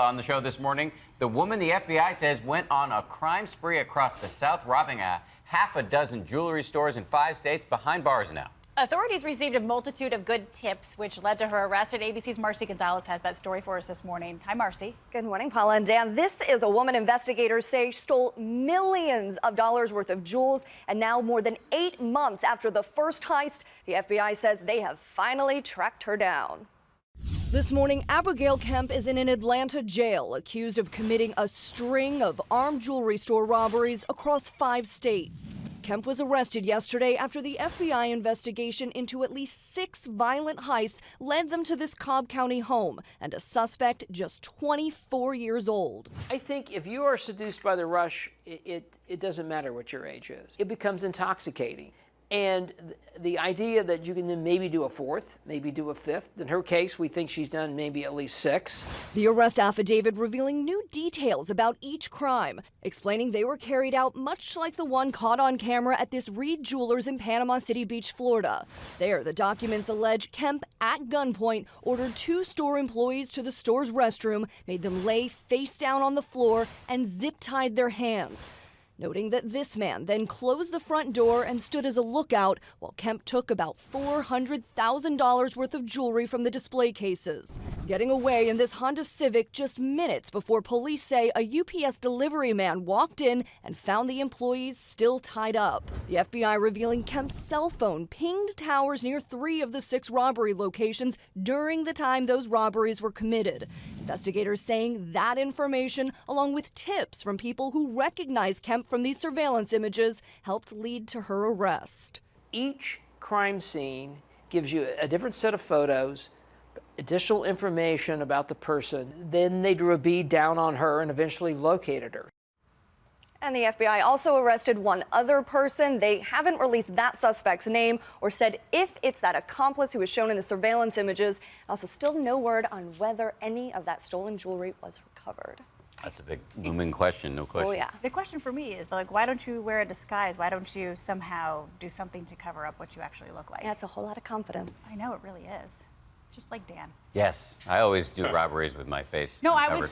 On the show this morning, the woman the FBI says went on a crime spree across the South, robbing a half a dozen jewelry stores in 5 states, behind bars now. Authorities received a multitude of good tips, which led to her arrest. And ABC's Marcy Gonzalez has that story for us this morning. Hi, Marcy. Good morning, Paula and Dan. This is a woman investigators say stole millions of dollars worth of jewels, and now more than 8 months after the first heist, the FBI says they have finally tracked her down. This morning, Abigail Kemp is in an Atlanta jail, accused of committing a string of armed jewelry store robberies across 5 states. Kemp was arrested yesterday after the FBI investigation into at least 6 violent heists led them to this Cobb County home, and a suspect just 24 years old. I think if you are seduced by the rush, it doesn't matter what your age is. It becomes intoxicating. And the idea that you can then maybe do a 4th, maybe do a 5th. In her case, we think she's done maybe at least 6. The arrest affidavit revealing new details about each crime, explaining they were carried out much like the one caught on camera at this Reed Jewelers in Panama City Beach, Florida. There, the documents allege Kemp, at gunpoint, ordered 2 store employees to the store's restroom, made them lay face down on the floor, and zip-tied their hands. Noting that this man then closed the front door and stood as a lookout while Kemp took about $400,000 worth of jewelry from the display cases. Getting away in this Honda Civic just minutes before police say a UPS delivery man walked in and found the employees still tied up. The FBI revealing Kemp's cell phone pinged towers near 3 of the 6 robbery locations during the time those robberies were committed. Investigators saying that information, along with tips from people who recognize Kemp from these surveillance images, helped lead to her arrest. Each crime scene gives you a different set of photos, additional information about the person. Then they drew a bead down on her and eventually located her. And the FBI also arrested one other person. They haven't released that suspect's name or said if it's that accomplice who was shown in the surveillance images. Also, still no word on whether any of that stolen jewelry was recovered. That's a big looming question, no question. Oh, yeah. The question for me is, like, why don't you wear a disguise? Why don't you somehow do something to cover up what you actually look like? Yeah, it's a whole lot of confidence. I know, it really is. Just like Dan. Yes, I always do robberies with my face No, covered.